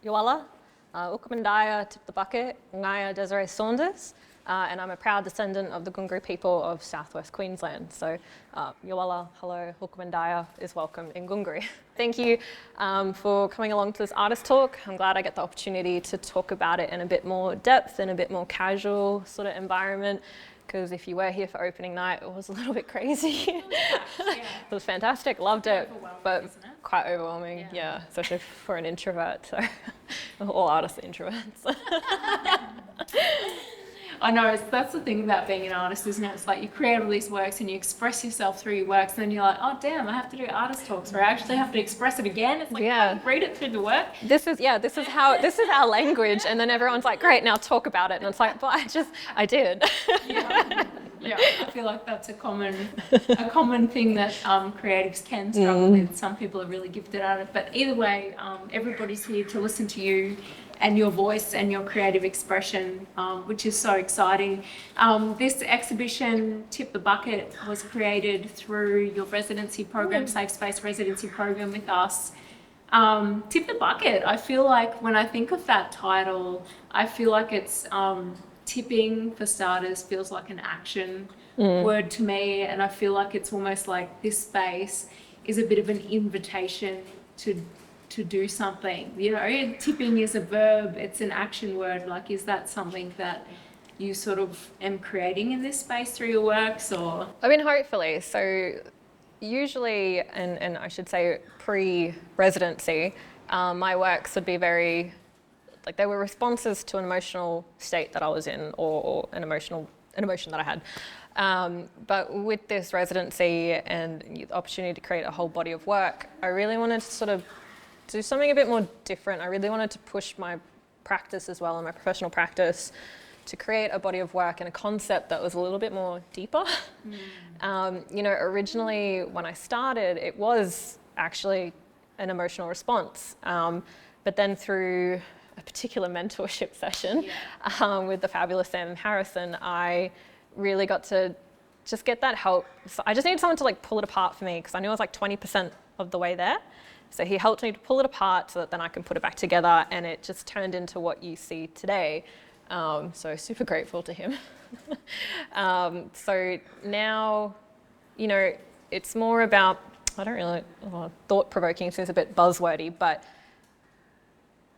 Yoala, Ukamandaya, Tip the Bucket, Ngaya Desirai Saunders, and I'm a proud descendant of the Gungri people of southwest Queensland. So Yoala, hello, Ukamandaya is welcome in Gungri. Thank you for coming along to this artist talk. I'm glad I get the opportunity to talk about it in a bit more depth, in a bit more casual sort of environment. Because if you were here for opening night, it was a little bit crazy. It was fantastic, loved it, but quite overwhelming, yeah, especially for an introvert. So all artists are introverts. I know, that's the thing about being an artist, isn't it? It's like you create all these works and you express yourself through your works, and then you're like, oh damn, I have to do artist talks where I actually have to express it again. It's like, yeah, read it through the work. This is our language, and then everyone's like, great, now talk about it, and it's like, but I did. Yeah, I feel like that's a common thing that creatives can struggle with. Some people are really gifted at it, but either way, everybody's here to listen to you and your voice and your creative expression, which is so exciting. This exhibition, Tip the Bucket, was created through your residency program, Safe Space residency program with us. Tip the Bucket, I feel like when I think of that title, I feel like it's tipping, for starters, feels like an action word to me, and I feel like it's almost like this space is a bit of an invitation to do something. You know, tipping is a verb, it's an action word. Like, is that something that you sort of am creating in this space through your works, or? I mean, hopefully. So usually, and I should say pre-residency, my works would be very, like, they were responses to an emotional state that I was in, or an emotion that I had. But with this residency and the opportunity to create a whole body of work, I really wanted to sort of do something a bit more different. I really wanted to push my practice as well, and my professional practice, to create a body of work and a concept that was a little bit more deeper. You know, originally when I started, it was actually an emotional response. But then through a particular mentorship session with the fabulous Sam Harrison, I really got to just get that help. So I just needed someone to like pull it apart for me, because I knew I was like 20% of the way there. So he helped me to pull it apart so that then I can put it back together, and it just turned into what you see today. So super grateful to him. So now, you know, it's more about, I don't really, thought-provoking seems a bit buzzwordy, but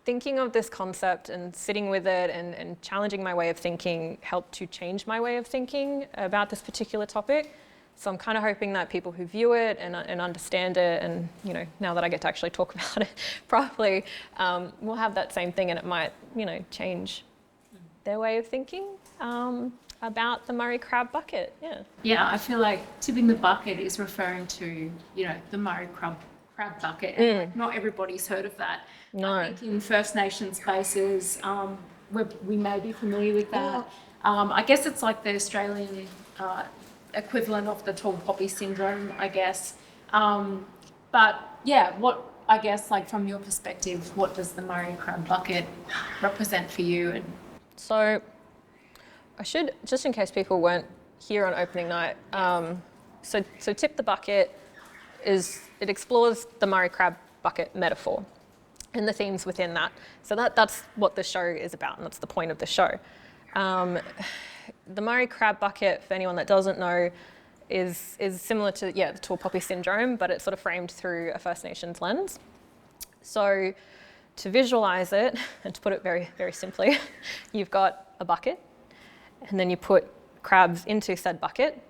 thinking of this concept and sitting with it and challenging my way of thinking helped to change my way of thinking about this particular topic. So I'm kind of hoping that people who view it and understand it, and, you know, now that I get to actually talk about it properly, will have that same thing, and it might, you know, change their way of thinking about the Murri crab bucket. Yeah, I feel like tipping the bucket is referring to, you know, the Murri crab bucket. And like, not everybody's heard of that. No. I think in First Nation spaces, we may be familiar with that. I guess it's like the Australian equivalent of the tall poppy syndrome, I guess. But yeah, what, I guess, like, from your perspective, what does the Murri crab bucket represent for you? And so I should, just in case people weren't here on opening night, so Tip the Bucket it explores the Murri crab bucket metaphor and the themes within that. So that's what the show is about, and that's the point of the show. The Murri crab bucket, for anyone that doesn't know, is similar to the tall poppy syndrome, but it's sort of framed through a First Nations lens. So to visualize it, and to put it very, very simply, you've got a bucket, and then you put crabs into said bucket.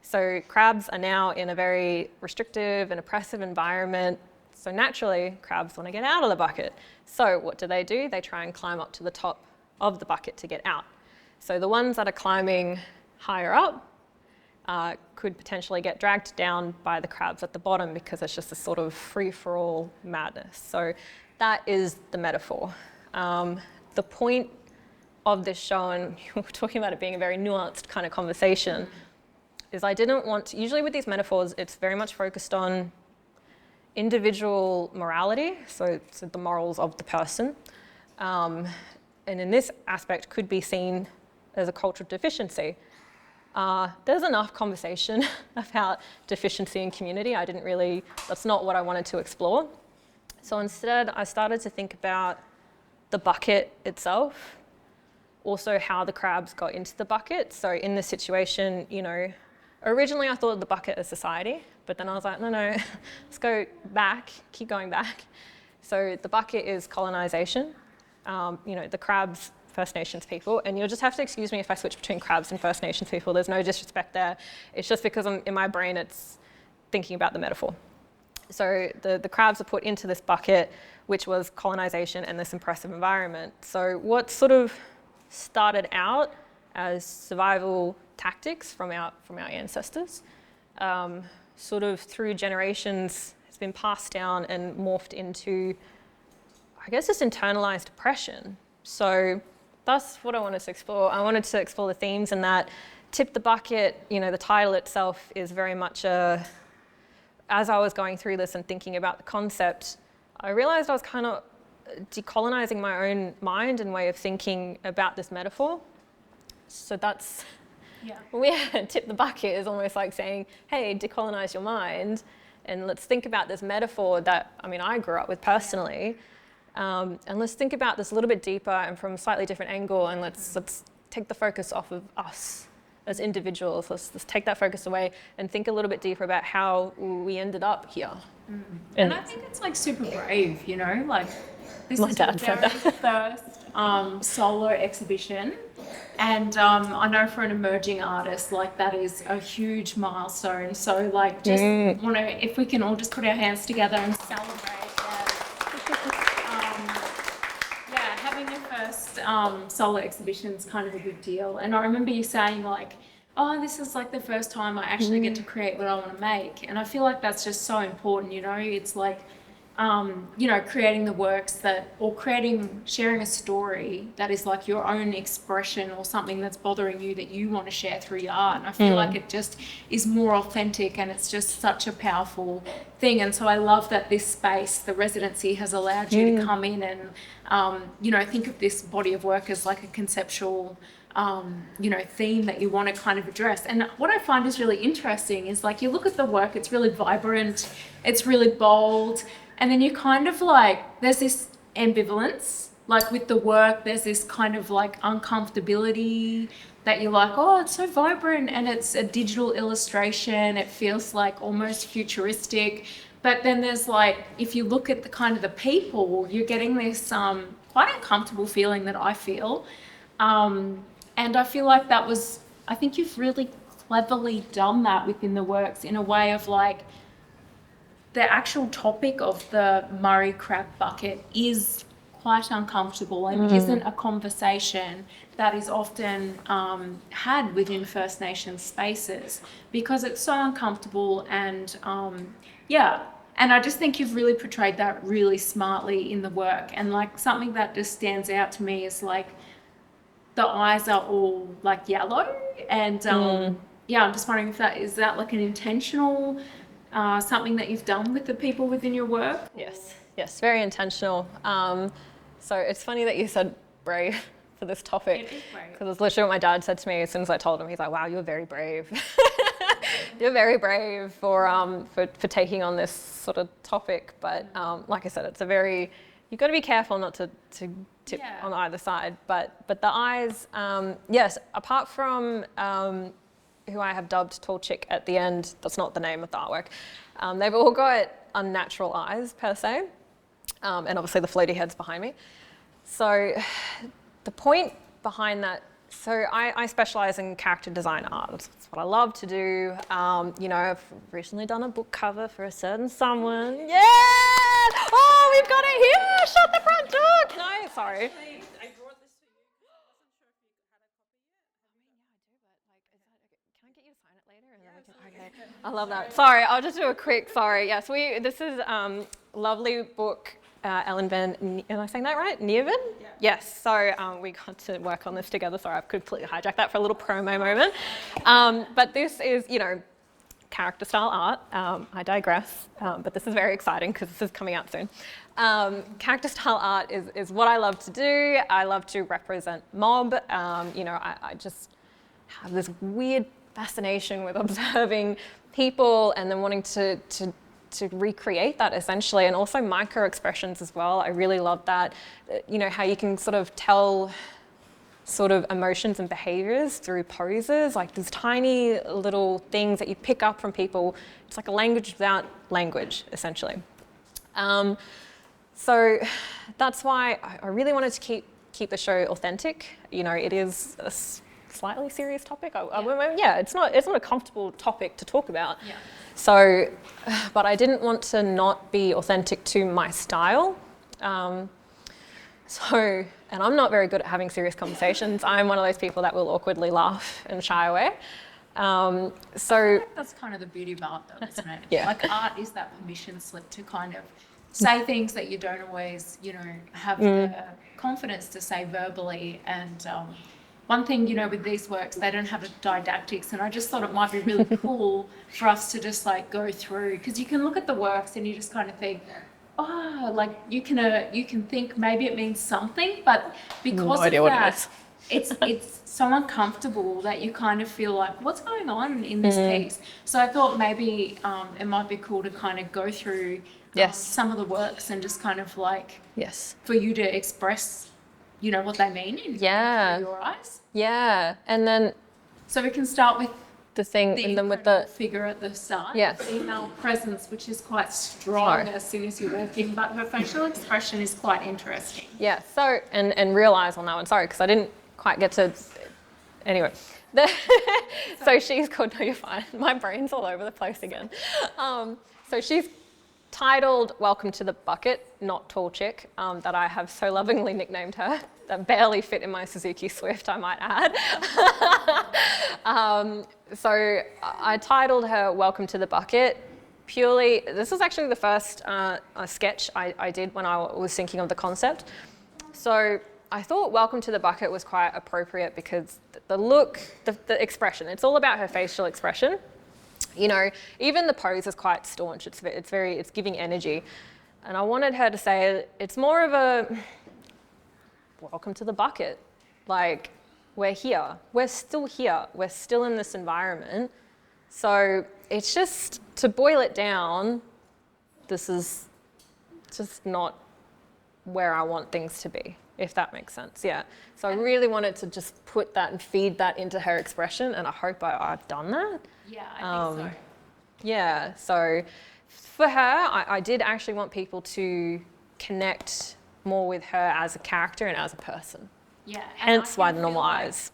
So crabs are now in a very restrictive and oppressive environment. So naturally, crabs want to get out of the bucket. So what do? They try and climb up to the top of the bucket to get out. So the ones that are climbing higher up could potentially get dragged down by the crabs at the bottom, because it's just a sort of free-for-all madness. So that is the metaphor. The point of this show, and we're talking about it being a very nuanced kind of conversation, is I didn't want to, usually with these metaphors, it's very much focused on individual morality, so the morals of the person. And in this aspect could be seen as a cultural deficiency. There's enough conversation about deficiency in community. That's not what I wanted to explore. So instead, I started to think about the bucket itself, also how the crabs got into the bucket. So in this situation, you know, originally I thought of the bucket as society, but then I was like, no, let's go back, keep going back. So the bucket is colonisation. You know, the crabs, First Nations people, and you'll just have to excuse me if I switch between crabs and First Nations people. There's no disrespect there. It's just because in my brain it's thinking about the metaphor. So the crabs are put into this bucket, which was colonisation and this impressive environment. So what sort of started out as survival tactics from our ancestors, sort of through generations has been passed down and morphed into, I guess, this internalised oppression. So that's what I wanted to explore. I wanted to explore the themes in that. Tip the bucket, you know, the title itself is very much as I was going through this and thinking about the concept, I realised I was kind of decolonising my own mind and way of thinking about this metaphor. So that's, tip the bucket is almost like saying, hey, decolonise your mind and let's think about this metaphor that, I mean, I grew up with personally. And let's think about this a little bit deeper and from a slightly different angle, and let's take the focus off of us as individuals. Let's take that focus away and think a little bit deeper about how we ended up here. And I think it's like super brave, you know, like this My is dad the said very first solo exhibition, and I know for an emerging artist, like that is a huge milestone. So like just want to, if we can all just put our hands together and celebrate. Having your first solo exhibition is kind of a big deal. And I remember you saying like, oh, this is like the first time I actually get to create what I want to make. And I feel like that's just so important, you know. It's like, you know, creating the works that, or sharing a story that is like your own expression or something that's bothering you that you want to share through your art. And I feel like it just is more authentic, and it's just such a powerful thing. And so I love that this space, the residency, has allowed you to come in and, you know, think of this body of work as like a conceptual, you know, theme that you want to kind of address. And what I find is really interesting is like you look at the work, it's really vibrant, it's really bold, and then you kind of like, there's this ambivalence, like with the work, there's this kind of like uncomfortability that you're like, oh, it's so vibrant and it's a digital illustration, it feels like almost futuristic. But then there's like, if you look at the kind of the people, you're getting this quite uncomfortable feeling that I feel. And I feel like that was, I think you've really cleverly done that within the works in a way of like, the actual topic of the Murri crab bucket is quite uncomfortable and isn't a conversation that is often had within First Nations spaces because it's so uncomfortable and and I just think you've really portrayed that really smartly in the work. And like something that just stands out to me is like the eyes are all like yellow and I'm just wondering if that is like an intentional something that you've done with the people within your work? Yes, very intentional. So it's funny that you said brave for this topic. It is brave. Because it's literally what my dad said to me as soon as I told him. He's like, wow, you're very brave. You're very brave for taking on this sort of topic. But like I said, it's you've got to be careful not to tip on either side. But the eyes, yes, apart from who I have dubbed Tall Chick at the end, that's not the name of the artwork. They've all got unnatural eyes per se, and obviously the floaty heads behind me. So the point behind that, so I specialise in character design art. That's what I love to do. You know, I've recently done a book cover for a certain someone. Yeah! Oh, we've got it here! Shut the front door! Can I? Sorry. Okay, I love that. Sorry, I'll just do a quick, Yes, this is lovely book, Ellen Van, am I saying that right? Neerven? Yeah. Yes, so we got to work on this together. Sorry, I've completely hijacked that for a little promo moment. But this is, you know, character style art. I digress, but this is very exciting because this is coming out soon. Character style art is what I love to do. I love to represent mob. You know, I just have this weird fascination with observing people and then wanting to to recreate that essentially, and also micro expressions as well. I really love that, you know, how you can sort of tell sort of emotions and behaviors through poses, like these tiny little things that you pick up from people. It's like a language without language, essentially. So that's why I really wanted to keep the show authentic. You know, it is a slightly serious topic. It's not a comfortable topic to talk about. Yeah. So, but I didn't want to not be authentic to my style. And I'm not very good at having serious conversations. I'm one of those people that will awkwardly laugh and shy away. I think that's kind of the beauty of art, though, isn't it? Yeah. Like art is that permission slip to kind of say things that you don't always, you know, have the confidence to say verbally. And one thing, you know, with these works, they don't have a didactics, and I just thought it might be really cool for us to just like go through, because you can look at the works and you just kind of think, oh, like you can think maybe it means something, but because of that, it's so uncomfortable that you kind of feel like, what's going on in this piece? So I thought maybe it might be cool to kind of go through some of the works and just kind of like for you to express, you know, what they mean in your eyes. Yeah, and then so we can start with the thing, and then with the figure at the start, yes, female presence, which is quite strong as soon as you're working, but her facial expression is quite interesting. Yeah. So and real eyes on that one. Sorry, because I didn't quite get to. Anyway, so she's called. No, you're fine. My brain's all over the place again. So she's titled "Welcome to the Bucket," not Tall Chick, that I have so lovingly nicknamed her. That barely fit in my Suzuki Swift, I might add. So I titled her "Welcome to the Bucket" purely. This was actually the first sketch I did when I was thinking of the concept. So I thought "Welcome to the Bucket" was quite appropriate because the look, the expression, it's all about her facial expression. You know, even the pose is quite staunch. It's giving energy. And I wanted her to say, it's more of a, welcome to the bucket. Like, we're here. We're still here. We're still in this environment. So it's just, to boil it down, this is just not where I want things to be, if that makes sense. Yeah. So I really wanted to just put that and feed that into her expression, and I hope I've done that. Yeah, I think so. Yeah, so for her, I did actually want people to connect more with her as a character and as a person. Yeah. Hence why the normal eyes.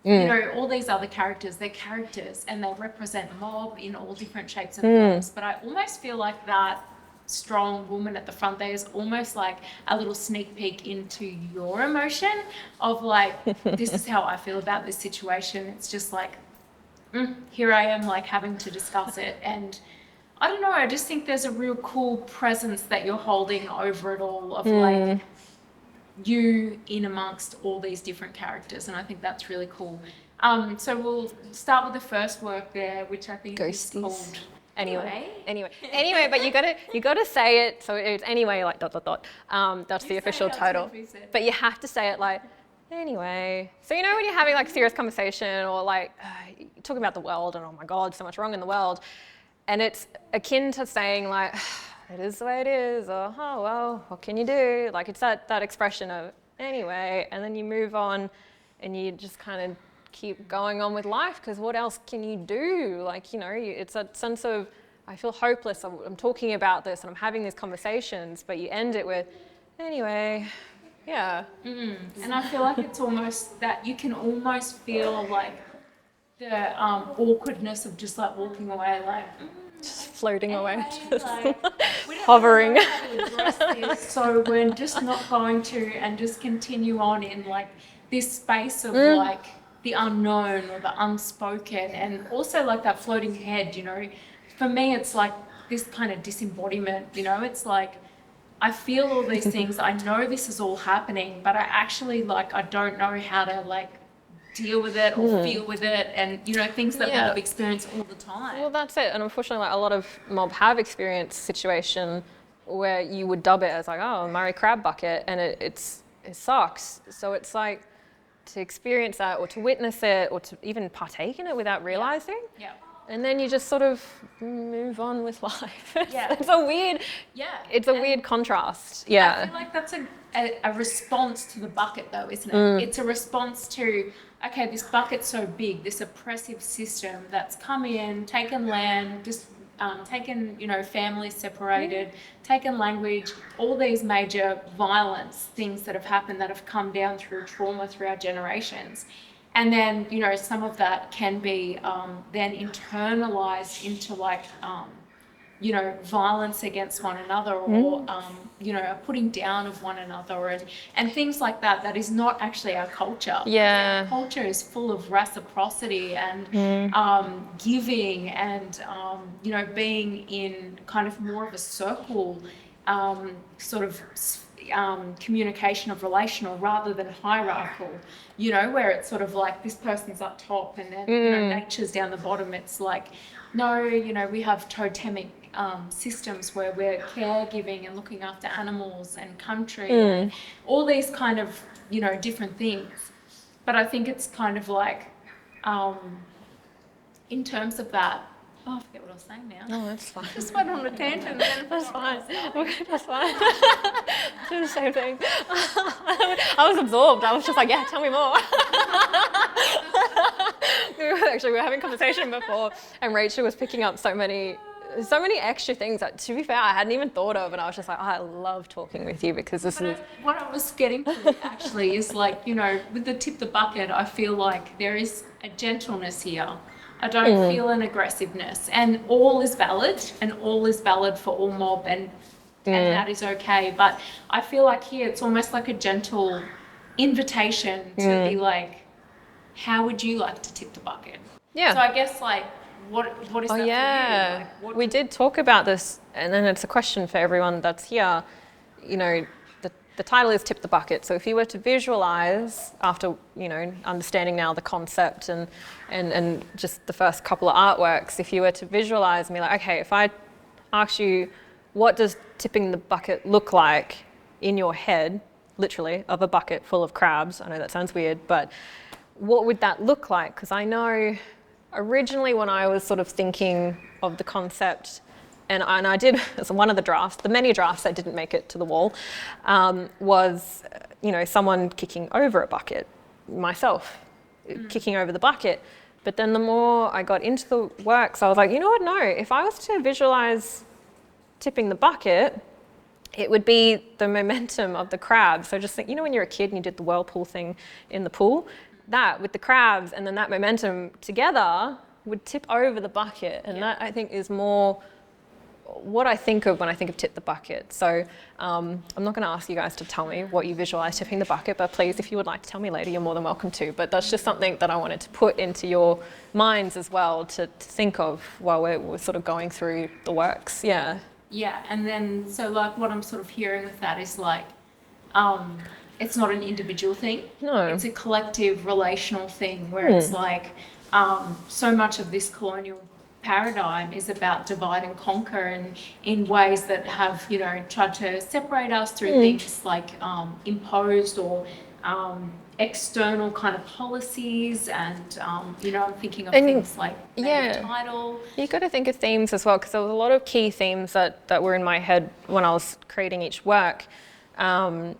You know, all these other characters, they're characters and they represent mob in all different shapes and forms. But I almost feel like that strong woman at the front there is almost like a little sneak peek into your emotion of like, this is how I feel about this situation. It's just like, here I am like having to discuss it. And I don't know, I just think there's a real cool presence that you're holding over it all of like you in amongst all these different characters. And I think that's really cool. So we'll start with the first work there, which I think is called Anyway, but you gotta say it. So it's anyway, like ... That's the official title. But you have to say it like anyway. So you know when you're having like serious conversation or like talking about the world and oh my God, so much wrong in the world, and it's akin to saying like it is the way it is, or oh well, what can you do? Like it's that expression of anyway, and then you move on, and you just kind of keep going on with life, because what else can you do? Like, you know, it's a sense of, I feel hopeless, I'm talking about this and I'm having these conversations, but you end it with, anyway, yeah. And I feel like it's almost that you can almost feel like the awkwardness of just like walking away, like, just floating away, just like, hovering. So we're just not going to, and just continue on in like this space of like, the unknown or the unspoken, and also like that floating head, you know. For me, it's like this kind of disembodiment, you know. It's like I feel all these things, I know this is all happening, but I actually like I don't know how to like deal with it or feel with it, and you know, things that mob experience all the time. Well, that's it. And unfortunately, like a lot of mob have experienced situation where you would dub it as like, oh, Murri crab bucket, and it sucks. So it's like, to experience that or to witness it or to even partake in it without realizing. And then you just sort of move on with life. Yeah. It's a weird, it's a weird contrast. Yeah. I feel like that's a response to the bucket though, isn't it? It's a response to, okay, this bucket's so big, this oppressive system that's come in, taken land, just taken, families separated, taken language, all these major violence things that have happened that have come down through trauma through our generations. And then, some of that can be then internalized into like, violence against one another or, a putting down of one another and things like that. That is not actually our culture. Yeah. Our culture is full of reciprocity and giving and, being in kind of more of a circle sort of communication of relational rather than hierarchical, where it's sort of like this person's up top and then nature's down the bottom. It's like, no, we have totemic systems where we're caregiving and looking after animals and country and all these kind of, different things. But I think it's kind of like, in terms of that, I forget what I was saying now. No, that's fine. Just went on a tangent. That's fine. Okay, that's fine. Do the same thing. I was absorbed. I was just like, yeah, tell me more. We were having a conversation before, and Rachel was picking up so many extra things that, to be fair, I hadn't even thought of, and I was just like, I love talking with you because this is... What I was getting to actually is like, with the tip the bucket, I feel like there is a gentleness here. I don't feel an aggressiveness, and all is valid, and all is valid for all mob, and that is okay. But I feel like here it's almost like a gentle invitation to be like, how would you like to tip the bucket? Yeah. So I guess like, what is that for you? Like, we did talk about this, and then it's a question for everyone that's here. The title is Tip the Bucket. So if you were to visualize after, understanding now the concept and just the first couple of artworks, if you were to visualize me like, okay, if I ask you, what does tipping the bucket look like in your head, literally, of a bucket full of crabs? I know that sounds weird, but what would that look like? Because I know originally when I was sort of thinking of the concept, and I did, as one of the drafts, the many drafts that didn't make it to the wall, was, someone kicking over a bucket, myself, kicking over the bucket. But then the more I got into the works, I was like, you know what, no, if I was to visualize tipping the bucket, it would be the momentum of the crabs. So just think, when you're a kid and you did the whirlpool thing in the pool, that with the crabs and then that momentum together would tip over the bucket. And that, I think, is more what I think of when I think of tip the bucket. So I'm not going to ask you guys to tell me what you visualize tipping the bucket, but please, if you would like to tell me later, you're more than welcome to. But that's just something that I wanted to put into your minds as well to think of while we're sort of going through the works. Yeah. Yeah, and then so like what I'm sort of hearing with that is like, it's not an individual thing. No. It's a collective relational thing where it's like, so much of this colonial paradigm is about divide and conquer, and in ways that have tried to separate us through things like imposed or external kind of policies, and I'm thinking of things like native title. You got to think of themes as well, because there was a lot of key themes that were in my head when I was creating each work, and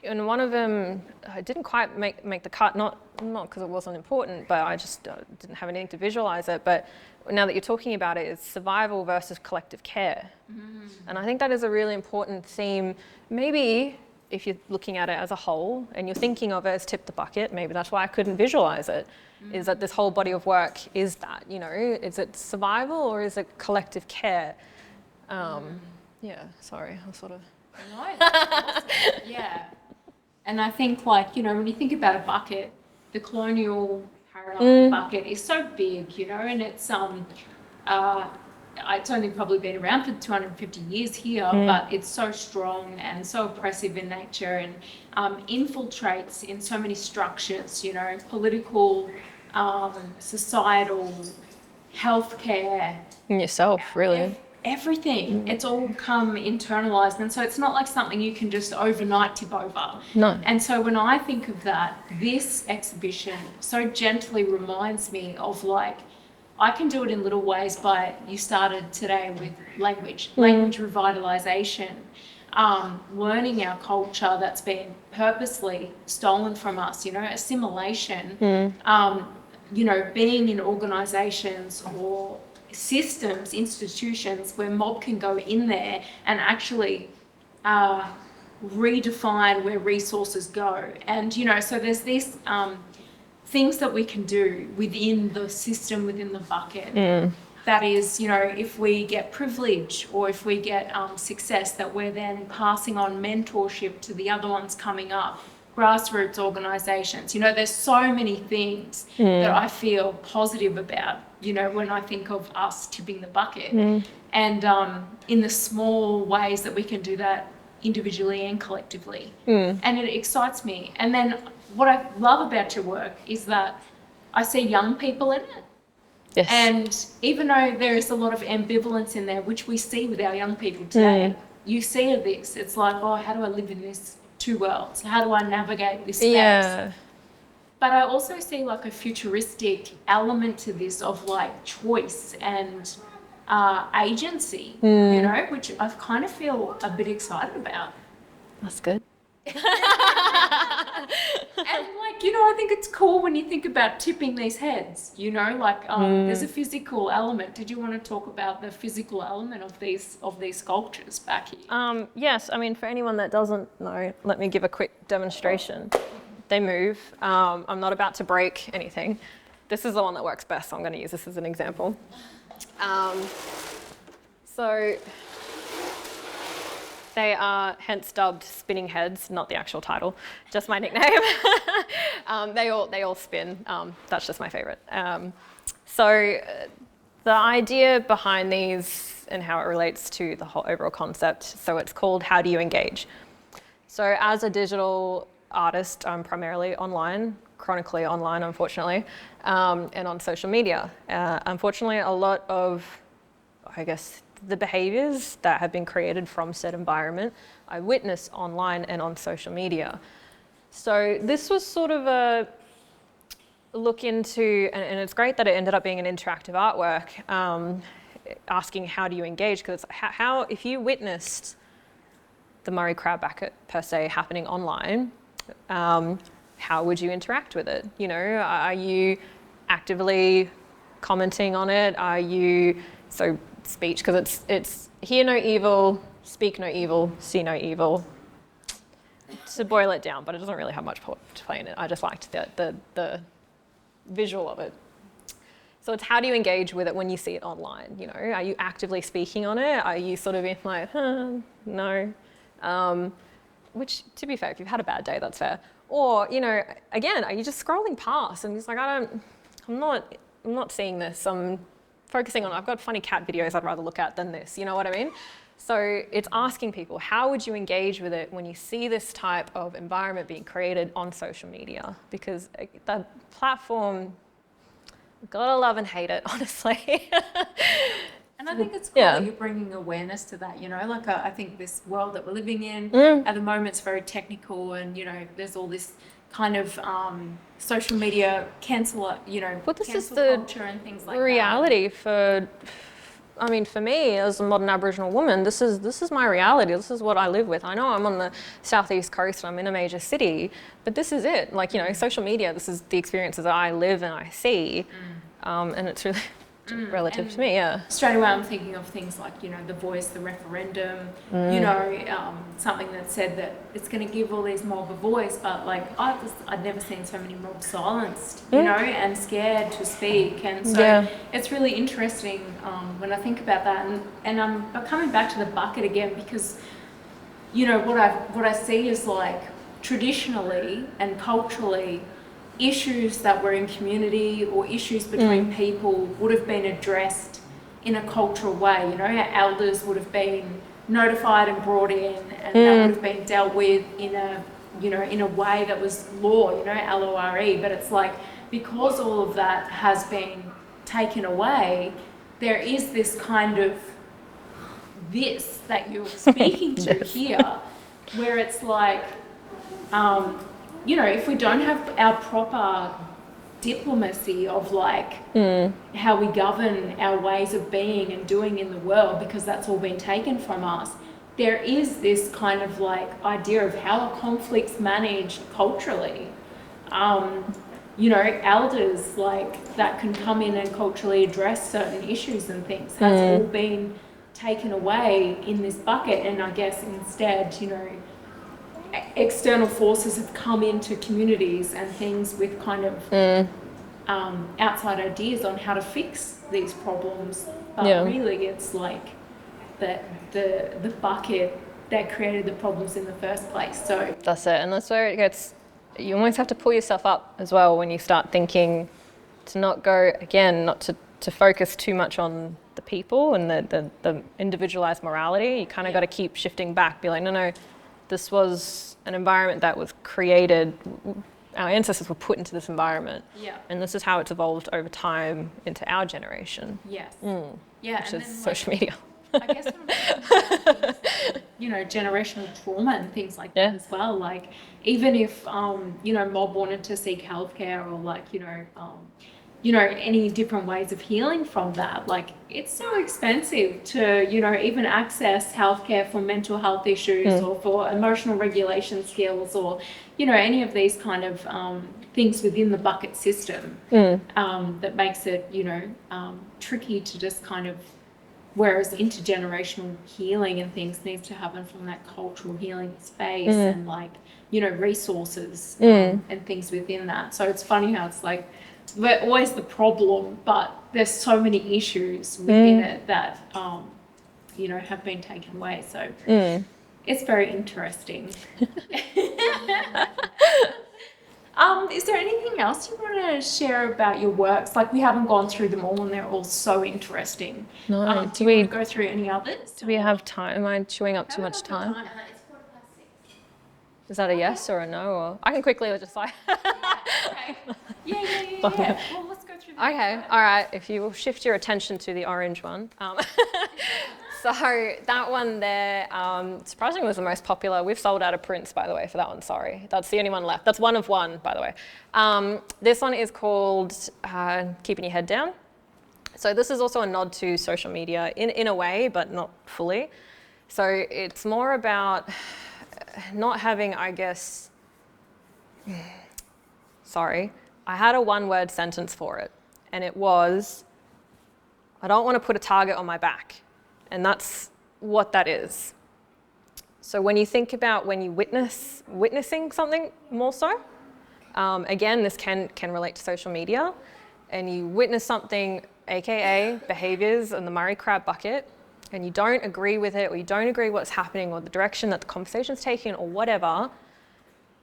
one of them I didn't quite make the cut, not because it wasn't important, but I just didn't have anything to visualize it. But now that you're talking about it, it's survival versus collective care. And I think that is a really important theme. Maybe if you're looking at it as a whole and you're thinking of it as tip the bucket, maybe that's why I couldn't visualize it, is that this whole body of work is that, is it survival or is it collective care? Yeah, sorry, I'm sort of... No, that's awesome. Yeah. And I think when you think about a bucket, the colonial paradigm bucket is so big, and it's it's only probably been around for 250 years here, but it's so strong and so oppressive in nature, and infiltrates in so many structures, political, societal, healthcare. In yourself, really. Everything. It's all come internalized, and so it's not like something you can just overnight tip over. No. And so when I think of that, this exhibition so gently reminds me of like I can do it in little ways by, you started today with language revitalization, learning our culture that's been purposely stolen from us, you know, assimilation, you know, being in organisations or systems, institutions where mob can go in there and actually redefine where resources go. And, you know, so there's these things that we can do within the system, within the bucket. That is, you know, if we get privilege or if we get success, that we're then passing on mentorship to the other ones coming up, grassroots organisations. You know, there's so many things that I feel positive about, you know, when I think of us tipping the bucket. And in the small ways that we can do that individually and collectively. And it excites me. And then what I love about your work is that I see young people in it. Yes. And even though there is a lot of ambivalence in there, which we see with our young people today, you see this. It's like, oh, how do I live in this two worlds? How do I navigate this space? Yeah. But I also see like a futuristic element to this of like choice and agency, you know, which I kind of feel a bit excited about. That's good. And like, you know, I think it's cool when you think about tipping these heads, you know, like there's a physical element. Did you want to talk about the physical element of these sculptures back here? Yes, I mean, for anyone that doesn't know, let me give a quick demonstration. They move. I'm not about to break anything. This is the one that works best, so I'm going to use this as an example. So they are hence dubbed spinning heads, not the actual title, just my nickname. They all spin. That's just my favorite. So the idea behind these and how it relates to the whole overall concept, so it's called How Do You Engage? So as a digital artist, I'm primarily online, chronically online, unfortunately, and on social media. Unfortunately, a lot of, I guess, the behaviours that have been created from said environment, I witness online and on social media. So this was sort of a look into, and it's great that it ended up being an interactive artwork, asking how do you engage, because how if you witnessed the Murri crab bucket per se happening online, how would you interact with it? You know, are you actively commenting on it? Are you, so speech, because it's hear no evil, speak no evil, see no evil. To boil it down, but it doesn't really have much to play in it. I just liked the visual of it. So it's how do you engage with it when you see it online? You know, are you actively speaking on it? Are you sort of in like, no? Which, to be fair, if you've had a bad day, that's fair. Or, you know, again, are you just scrolling past and just like, I'm not seeing this. I'm focusing on, I've got funny cat videos I'd rather look at than this, you know what I mean? So it's asking people, how would you engage with it when you see this type of environment being created on social media? Because the platform, gotta love and hate it, honestly. And I think it's cool that you're bringing awareness to that, you know, like I think this world that we're living in at the moment is very technical, and, you know, there's all this kind of social media cancel, you know, but this cancel is the culture and things like reality for me as a modern Aboriginal woman, this is my reality. This is what I live with. I know I'm on the southeast coast and I'm in a major city, but this is it. Like, you know, social media, this is the experiences that I live and I see, and it's really relative to me, Straight away I'm thinking of things like, you know, the Voice, the referendum, you know, something that said that it's going to give all these mob a voice, but like I'd never seen so many mobs silenced, you know, and scared to speak. And so it's really interesting when I think about that, and I'm coming back to the bucket again, because, you know, what I see is like traditionally and culturally, issues that were in community or issues between people would have been addressed in a cultural way. You know, our elders would have been notified and brought in, and that would have been dealt with in a, you know, in a way that was law, you know, LORE. But it's like, because all of that has been taken away, there is this kind of this that you're speaking to here, where it's like, you know, if we don't have our proper diplomacy of like how we govern our ways of being and doing in the world, because that's all been taken from us. There is this kind of like idea of how are conflicts managed culturally. You know, elders like that can come in and culturally address certain issues and things. That's all been taken away in this bucket, and I guess instead, you know, external forces have come into communities and things with kind of outside ideas on how to fix these problems, but really it's like the bucket that created the problems in the first place. So that's it, and that's where it gets, you almost have to pull yourself up as well when you start thinking, to not go, again, not to focus too much on the people and the individualized morality. You kind of got to keep shifting back, be like, no, this was an environment that was created, our ancestors were put into this environment, and this is how it's evolved over time into our generation. Yes. Yeah, which is social media. I guess when I'm talking about things, you know, generational trauma and things like that as well. Like, even if you know, mob wanted to seek healthcare, or like, you know, any different ways of healing from that, like, it's so expensive to, you know, even access healthcare for mental health issues or for emotional regulation skills, or, you know, any of these kind of things within the bucket system that makes it, you know, tricky to just kind of, whereas intergenerational healing and things needs to happen from that cultural healing space and like, you know, resources and things within that. So it's funny how it's like, we're always the problem, but there's so many issues within it that, you know, have been taken away. So it's very interesting. Is there anything else you want to share about your works? Like, we haven't gone through them all and they're all so interesting. No, do we go through any others? Do we have time? Am I chewing up too much time? Is that a yes or a no? Or I can quickly just like... Okay. Yeah. Well, let's go through the Okay, all right. If you will shift your attention to the orange one. So that one there, surprisingly, was the most popular. We've sold out of prints, by the way, for that one. Sorry. That's the only one left. That's one of one, by the way. This one is called Keeping Your Head Down. So this is also a nod to social media in a way, but not fully. So it's more about not having, I guess, sorry, I had a one-word sentence for it, and it was, I don't want to put a target on my back. And that's what that is. So when you think about when you witnessing something more so, again, this can relate to social media, and you witness something, AKA behaviors in the Murri crab bucket, and you don't agree with it, or you don't agree what's happening, or the direction that the conversation's taken, or whatever,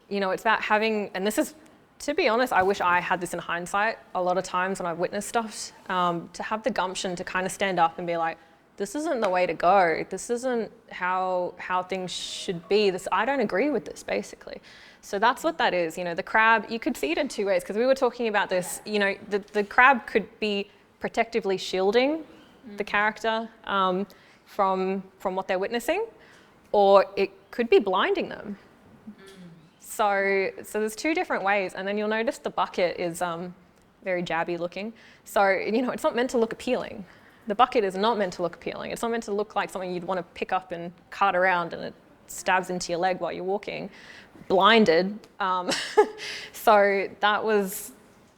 you know, it's about having, and this is, to be honest, I wish I had this in hindsight a lot of times when I've witnessed stuff, to have the gumption to kind of stand up and be like, this isn't the way to go. This isn't how things should be. I don't agree with this, basically. So that's what that is. You know, the crab, you could see it in two ways, because we were talking about this, you know, the crab could be protectively shielding the character from what they're witnessing, or it could be blinding them. So there's two different ways, and then you'll notice the bucket is very jabby looking. So, you know, it's not meant to look appealing. The bucket is not meant to look appealing. It's not meant to look like something you'd want to pick up and cart around and it stabs into your leg while you're walking, blinded. So that was,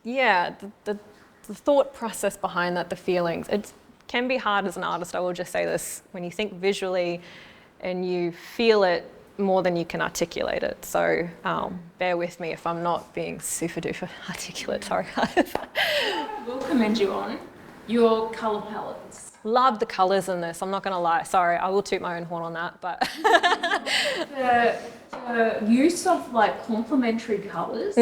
yeah, the thought process behind that, the feelings. It can be hard as an artist, I will just say this, when you think visually and you feel it more than you can articulate it. So bear with me if I'm not being super duper articulate, sorry guys. We'll commend you on your colour palettes. Love the colours in this, I'm not gonna lie. Sorry, I will toot my own horn on that, but. the use of like complementary colours,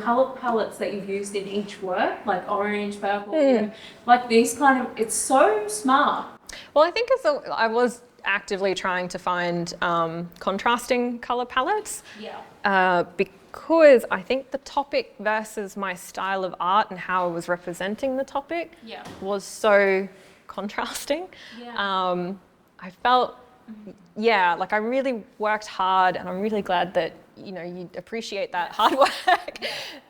colour palettes that you've used in each work, like orange, purple, you know, like these kind of, it's so smart. Well, I think I was actively trying to find contrasting colour palettes. Because I think the topic versus my style of art and how I was representing the topic was so contrasting. I felt, like I really worked hard, and I'm really glad that, you know, you appreciate that hard work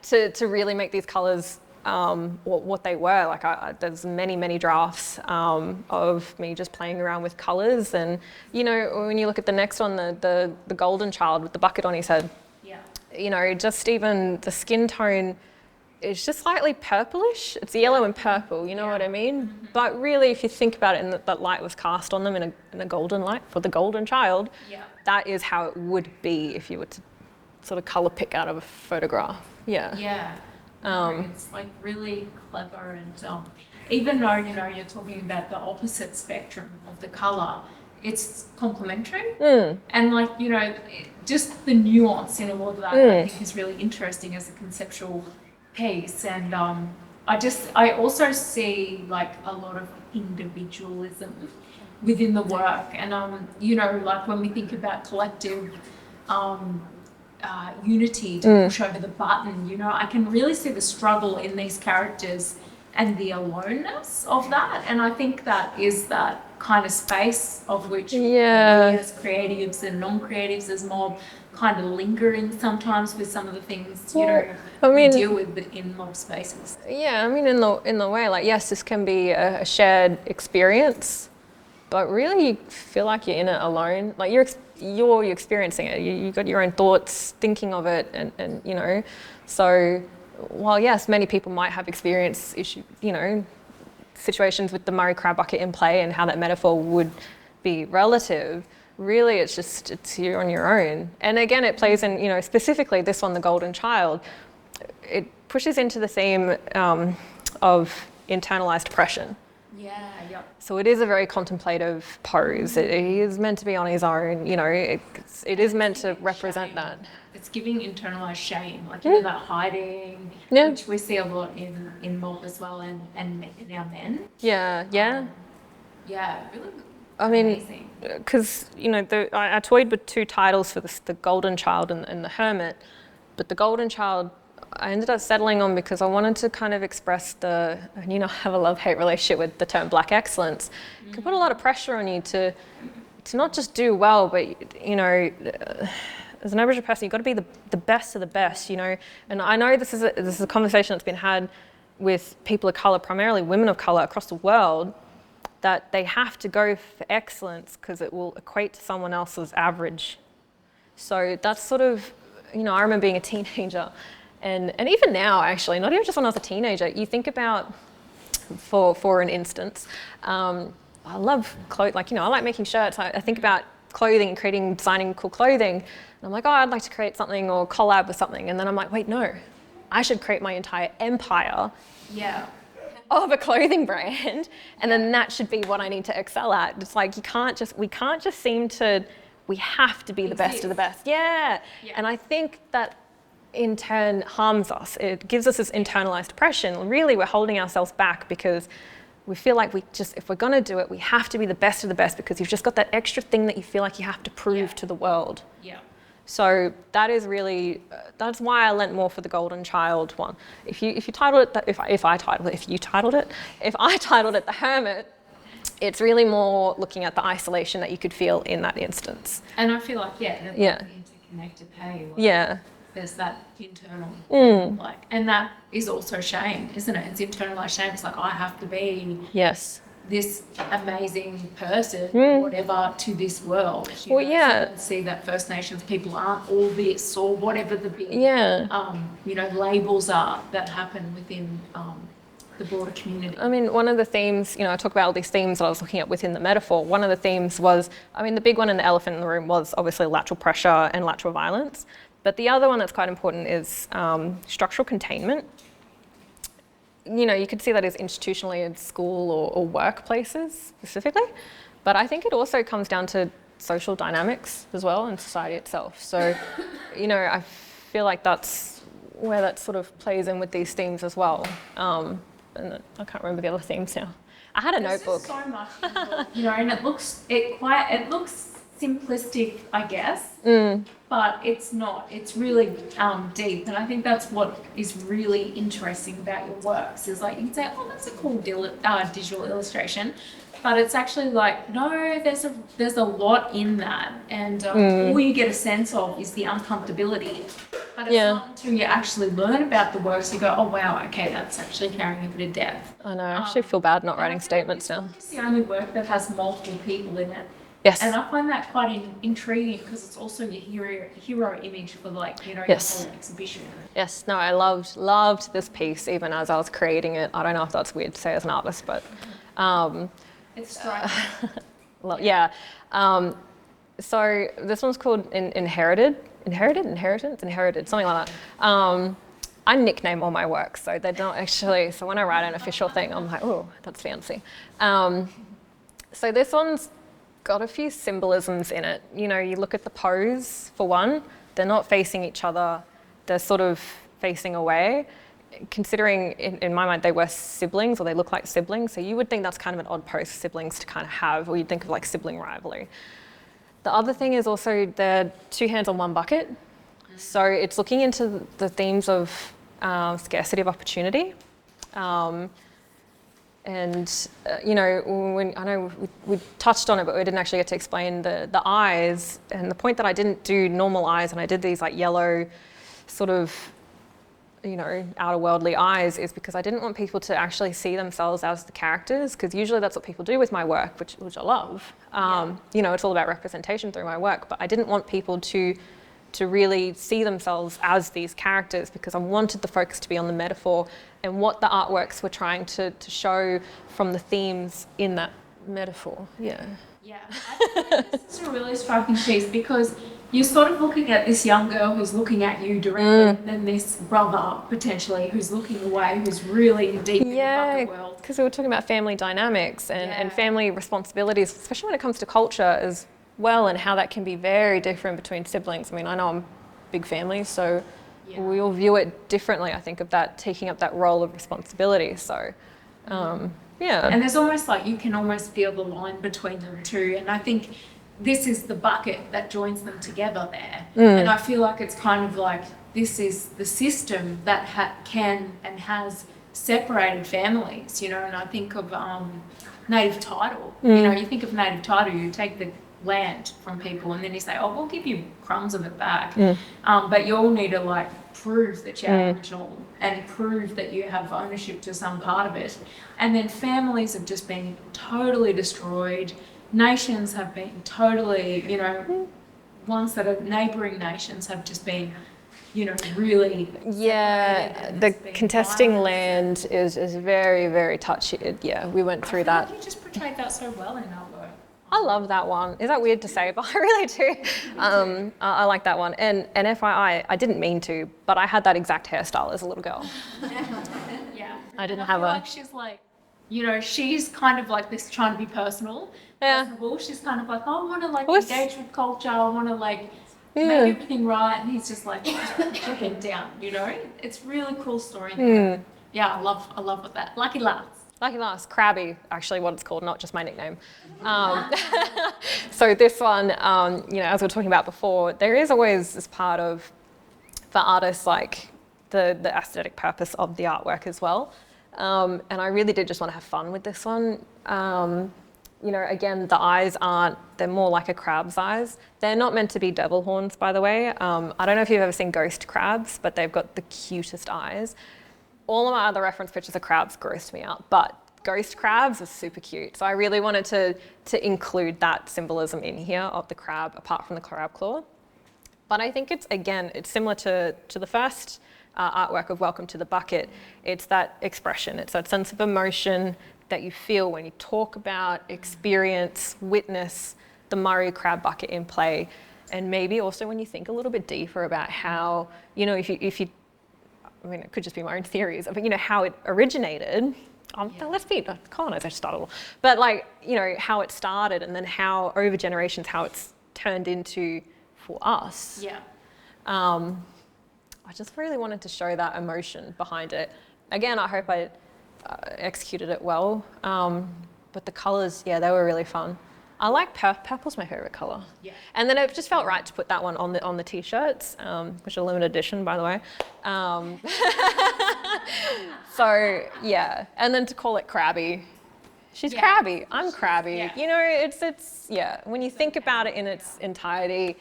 to really make these colours what they were. Like there's many drafts of me just playing around with colours, and you know, when you look at the next one, the golden child with the bucket on his head, you know, just even the skin tone is just slightly purplish. It's yellow and purple, you know what I mean? But really, if you think about it, and that light was cast on them in a golden light for the golden child, that is how it would be if you were to sort of colour pick out of a photograph. It's like really clever, and even though, you know, you're talking about the opposite spectrum of the colour, it's complementary. And like, you know, just the nuance in all of that I think is really interesting as a conceptual piece. And I also see like a lot of individualism within the work, and you know, like when we think about collective unity to push over the button, you know, I can really see the struggle in these characters and the aloneness of that, and I think that is that kind of space of which we as creatives and non-creatives as mob kind of linger in sometimes with some of the things, you know, we deal with in mob spaces. Yeah, I mean, in the way, like, yes, this can be a shared experience, but really you feel like you're in it alone. Like you're experiencing it. You got your own thoughts, thinking of it, and you know, so while yes, many people might have experienced situations with the Murri crab bucket in play and how that metaphor would be relative, really it's you on your own. And again, it plays in, you know, specifically this one, the golden child, it pushes into the theme of internalized oppression. So it is a very contemplative pose. He is meant to be on his own, you know, it is meant to represent that. It's giving internalized shame, like, you know, that hiding, which we see a lot in mob as well, and in our men. Really I mean, because, you know, I toyed with two titles for this, the golden child and the hermit, but the golden child I ended up settling on because I wanted to kind of express and you know, I have a love-hate relationship with the term black excellence. It can put a lot of pressure on you to not just do well, but, you know, as an Aboriginal person, you've got to be the best of the best, you know. And I know this is a conversation that's been had with people of colour, primarily women of colour across the world, that they have to go for excellence because it will equate to someone else's average. So that's sort of, you know, I remember being a teenager, and even now, actually, not even just when I was a teenager, you think about, for an instance, I love clothes, like, you know, I like making shirts. I think about clothing and designing cool clothing. And I'm like, oh, I'd like to create something or collab with something. And then I'm like, wait, no, I should create my entire empire of a clothing brand. And then that should be what I need to excel at. It's like, we can't just seem to, we have to be the best of the best. And I think that in turn harms us. It gives us this internalized oppression. Really, we're holding ourselves back because we feel like if we're going to do it, we have to be the best of the best because you've just got that extra thing that you feel like you have to prove to the world. So that is really, that's why I lent more for the golden child one. If you titled it, if I titled it the hermit, it's really more looking at the isolation that you could feel in that instance. And I feel like, the interconnected pay. There's that internal, and that is also shame, isn't it? It's internalized shame. It's like, I have to be this amazing person, whatever, to this world. You know, so see that First Nations people aren't all this or whatever the big, you know, labels are that happen within the broader community. I mean, one of the themes, you know, I talk about all these themes that I was looking at within the metaphor. One of the themes was, I mean, the big one in the elephant in the room was obviously lateral pressure and lateral violence. But the other one that's quite important is structural containment. You know, you could see that as institutionally in school or workplaces specifically, but I think it also comes down to social dynamics as well in society itself. So, you know, I feel like that's where that sort of plays in with these themes as well. And I can't remember the other themes now. I had a notebook. There's so much, you know, and it looks simplistic, I guess, but it's not. It's really deep, and I think that's what is really interesting about your works. Is like you can say, "Oh, that's a cool digital illustration," but it's actually like, no, there's a lot in that, and all you get a sense of is the uncomfortability. But it's not until you actually learn about the works you go, oh wow, okay, that's actually carrying a bit of depth. I know. I actually feel bad not writing statements now. It's the only work that has multiple people in it. Yes. And I find that quite intriguing because it's also your hero image for your Yes. whole exhibition. Yes, no, I loved this piece even as I was creating it. I don't know if that's weird to say as an artist, but It's striking. yeah. So this one's called Inherited, something like that. I nickname all my works, so they don't actually. So when I write an official thing, I'm like, oh, that's fancy. So this one's got a few symbolisms in it. You know, you look at the pose for one; they're not facing each other; they're sort of facing away. Considering, in my mind, they were siblings, or they look like siblings, so you would think that's kind of an odd pose for siblings to kind of have, or you'd think of like sibling rivalry. The other thing is also they're two hands on one bucket. So it's looking into the themes of scarcity of opportunity. When I know we touched on it, but we didn't actually get to explain the eyes. And the point that I didn't do normal eyes and I did these like yellow sort of, outer worldly eyes is because I didn't want people to actually see themselves as the characters, because usually that's what people do with my work, which I love. It's all about representation through my work, but I didn't want people to really see themselves as these characters, because I wanted the focus to be on the metaphor and what the artworks were trying to show from the themes in that metaphor. Yeah. Yeah, I think this is a really striking piece because you're sort of looking at this young girl who's looking at you directly, and then this brother potentially who's looking away, who's really deep in the bucket world. Because we were talking about family dynamics and family responsibilities, especially when it comes to culture as well, and how that can be very different between siblings. I mean, I know I'm big family, so we all view it differently, I think, of that, taking up that role of responsibility. So, And there's almost like you can almost feel the line between them too. And I think this is the bucket that joins them together there. And I feel like it's kind of like this is the system that can and has separated families, and I think of native title. You think of native title, you take the land from people and then you say, oh, we'll give you crumbs of it back. But you all need to like prove that you're Aboriginal and prove that you have ownership to some part of it. And then families have just been totally destroyed. Nations have been totally, ones that are neighbouring nations have just been, really... Yeah, the contesting land is very, very touchy. Yeah, we went through that. You just portrayed that so well in our work. I love that one. Is that weird to say? But I really do. I like that one. And FYI, I didn't mean to, but I had that exact hairstyle as a little girl. Yeah. I didn't have like she's like, she's kind of like this trying to be personable. She's kind of like, oh, I want to like engage with culture. I want to like make everything right. And he's just like, put your head down, It's really cool story. Yeah, I love what that. Lucky Last, Crabby, actually what it's called, not just my nickname. So this one, as we were talking about before, there is always this part of, for artists, like the aesthetic purpose of the artwork as well. And I really did just want to have fun with this one. Again, the eyes they're more like a crab's eyes. They're not meant to be devil horns, by the way. I don't know if you've ever seen ghost crabs, but they've got the cutest eyes. All of my other reference pictures of crabs grossed me out, but ghost crabs are super cute. So I really wanted to include that symbolism in here of the crab, apart from the crab claw. But I think it's similar to the first artwork of Welcome to the Bucket. It's that expression, it's that sense of emotion that you feel when you talk about, experience, witness the Murri crab bucket in play. And maybe also when you think a little bit deeper about how, if you I mean, it could just be my own theories, but how it originated. Let's be colonisation started, but how it started, and then how over generations how it's turned into for us. Yeah. I just really wanted to show that emotion behind it. Again, I hope I executed it well. But the colours, they were really fun. I like purple's my favourite colour. Yeah. And then it just felt right to put that one on the t-shirts, which are limited edition, by the way. So yeah, and then to call it crabby. She's crabby. I'm crabby. Yeah. You know, it's when you think about it in its entirety,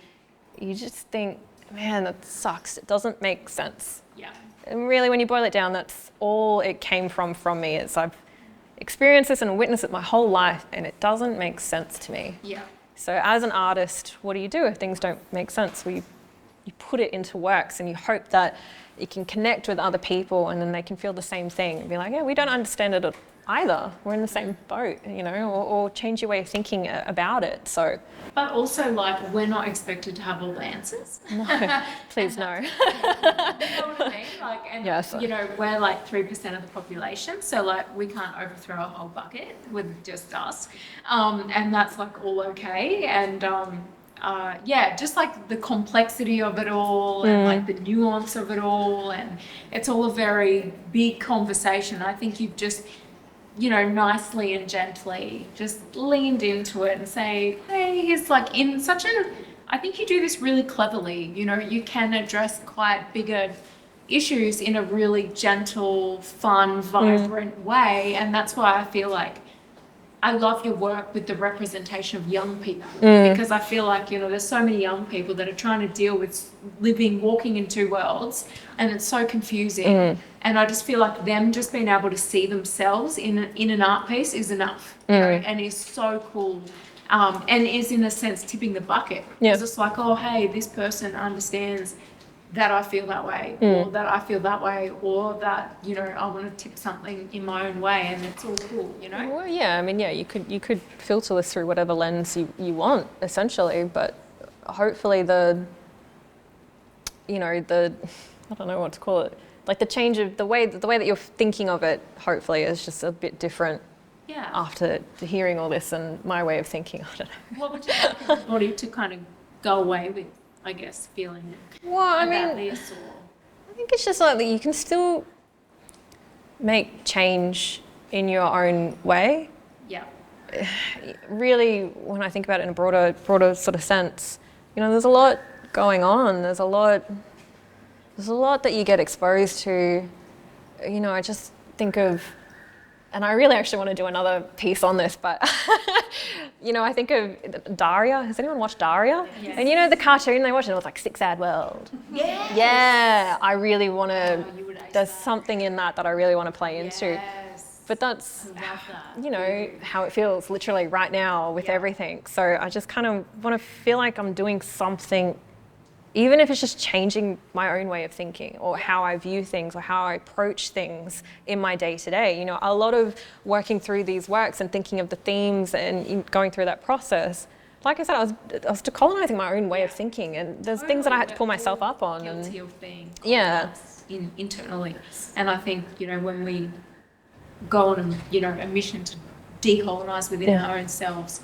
you just think, man, that sucks. It doesn't make sense. Yeah. And really, when you boil it down, that's all it came from me. It's I've experienced this and witnessed it my whole life, and it doesn't make sense to me. Yeah. So as an artist, what do you do if things don't make sense? Well, you put it into works, and you hope that you can connect with other people, and then they can feel the same thing and be like, yeah, we don't understand it either. We're in the same boat, you know, or change your way of thinking about it. So, but also, like, we're not expected to have all the answers. No, please no. You know what I mean? Like, and Yes. you know, we're like 3% of the population, so like we can't overthrow a whole bucket with just us, and that's like all okay. And just like the complexity of it all, and like the nuance of it all, and it's all a very big conversation. I think you've just, you know, nicely and gently just leaned into it and say, hey, he's like in such I think you do this really cleverly. You know, you can address quite bigger issues in a really gentle, fun, vibrant way. And that's why I feel like I love your work with the representation of young people, because I feel like, you know, there's so many young people that are trying to deal with walking in two worlds, and it's so confusing. And I just feel like them just being able to see themselves in an art piece is enough, you know, and is so cool. And is in a sense tipping the bucket. It's just like, oh, hey, this person understands that I feel that way, or that I feel that way, or that, you know, I want to tip something in my own way, and it's all cool, you know? Well, yeah, I mean, yeah, you could filter this through whatever lens you want, essentially, but hopefully I don't know what to call it, like the change of the way that you're thinking of it, hopefully, is just a bit different. Yeah. After hearing all this and my way of thinking, I don't know. What would you like everybody to kind of go away with, I guess, feeling Well, I about mean, this? Or I think it's just like that you can still make change in your own way. yeah, Really, when I think about it in a broader sort of sense, you know, there's a lot going on. There's a lot that you get exposed to. You know, I just think of, and I really actually want to do another piece on this, but you know, I think of Daria. Has anyone watched Daria? Yes. And you know the cartoon they watched, and it was like Six Ad World. yeah, Yeah, I really want to. you would ace There's that. something in that I really want to play into. Yes. But that's, I love that. you know, how it feels literally right now with everything. So I just kind of want to feel like I'm doing something, even if it's just changing my own way of thinking, or how I view things, or how I approach things in my day to day. You know, a lot of working through these works and thinking of the themes and going through that process. Like I said, I was decolonizing my own way of thinking, and there's things that I had to pull myself up on. Guilty of being internally. And I think, you know, when we go on a mission to decolonize within our own selves,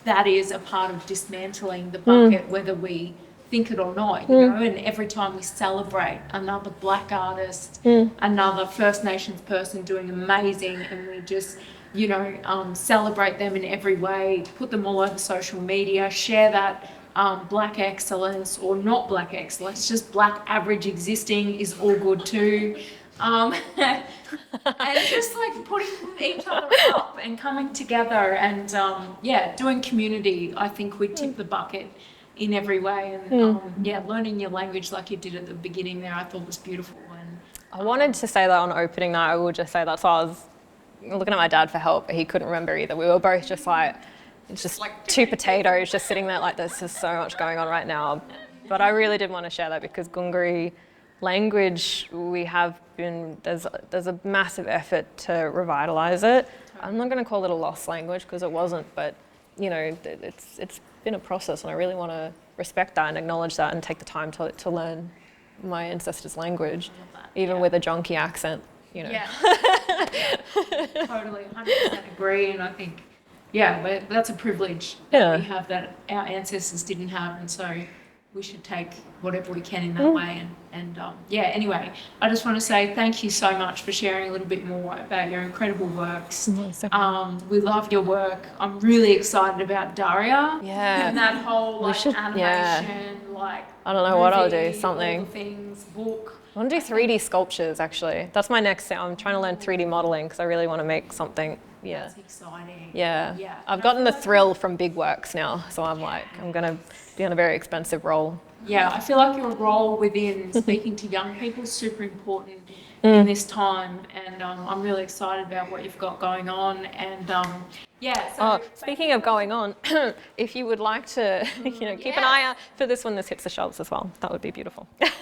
that is a part of dismantling the bucket, whether we think it or not, you know. And every time we celebrate another Black artist, another First Nations person doing amazing, and we just, you know, celebrate them in every way, put them all over social media, share that Black excellence, or not Black excellence, just Black average existing is all good too. And just like putting each other up and coming together and doing community, I think we tip the bucket in every way. And learning your language like you did at the beginning there, I thought was beautiful. And I wanted to say that on opening night. I will just say that. So I was looking at my dad for help, but he couldn't remember either. We were both just like, it's just like two potatoes just sitting there like there's just so much going on right now. But I really did want to share that because Gungari language, there's a massive effort to revitalise it. I'm not going to call it a lost language because it wasn't, but you know, it's been a process, and I really want to respect that and acknowledge that and take the time to learn my ancestors' language, even with a jonky accent, you know. Yeah, totally, 100% agree. And I think, but that's a privilege that we have that our ancestors didn't have, and so we should take whatever we can in that way. And anyway, I just want to say thank you so much for sharing a little bit more about your incredible works. We love your work. I'm really excited about Daria. Yeah. And that whole animation, I don't know what I'll do, something. All the things, book. I want to do 3D sculptures, actually. That's my next thing. I'm trying to learn 3D modeling because I really want to make something. Yeah. That's exciting. Yeah. I've gotten the thrill from big works now, so I'm like, I'm going to be on a very expensive role. Yeah, I feel like your role within speaking to young people is super important in this time, and I'm really excited about what you've got going on. And so speaking of going on, if you would like to, keep an eye out for this when this hits the shelves as well, that would be beautiful. so 2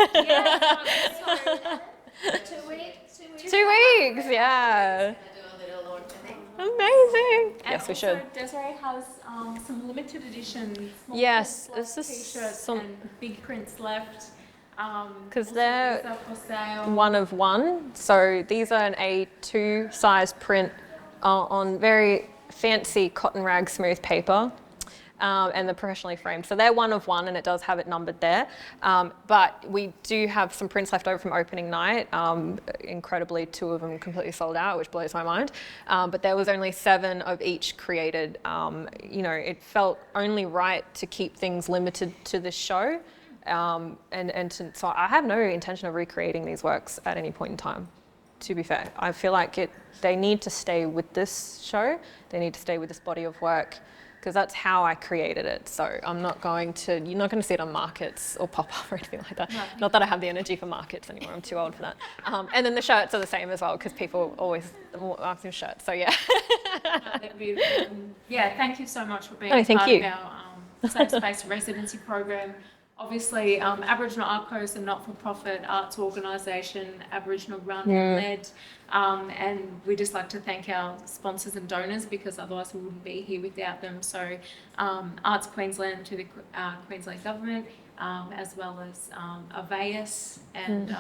weeks. 2 weeks, yeah. Amazing. And yes, we should. Desirai has some limited edition small t-shirts and big prints left. Because they're for sale. one of one. So these are an A2 size print on very fancy cotton rag smooth paper. And they're professionally framed. So they're one of one, and it does have it numbered there. But we do have some prints left over from opening night. Incredibly, 2 of them completely sold out, which blows my mind. But there was only 7 of each created. It felt only right to keep things limited to this show. So I have no intention of recreating these works at any point in time, to be fair. I feel like they need to stay with this show. They need to stay with this body of work, because that's how I created it. So you're not going to see it on markets or pop up or anything like that. No. Not that I have the energy for markets anymore, I'm too old for that. And then the shirts are the same as well, because people always ask me shirts, so yeah. They're beautiful. Thank you so much for being part of our Safe Space residency program. Obviously, Aboriginal Art Co is a not-for-profit arts organisation, Aboriginal run and led, and we just like to thank our sponsors and donors, because otherwise we wouldn't be here without them. So Arts Queensland to the Queensland Government, as well as Aveus and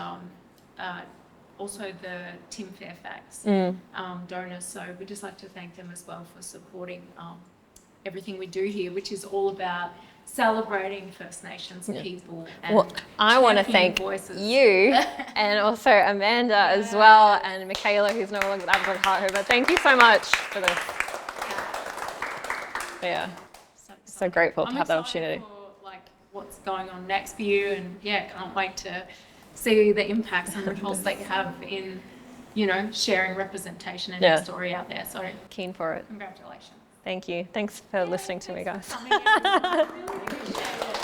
also the Tim Fairfax donors. So we'd just like to thank them as well for supporting everything we do here, which is all about celebrating First Nations people. And I want to thank you and also Amanda as well, and Michaela, who's no longer with Aboriginal Art Co. But thank you so much for this. Yeah, so grateful to have that opportunity. For, what's going on next for you, and can't wait to see the impacts and ripples that you have in, sharing representation and your story out there. So keen for it. Congratulations. Thank you. Thanks for listening to me, guys. Thanks for coming in. I really appreciate it.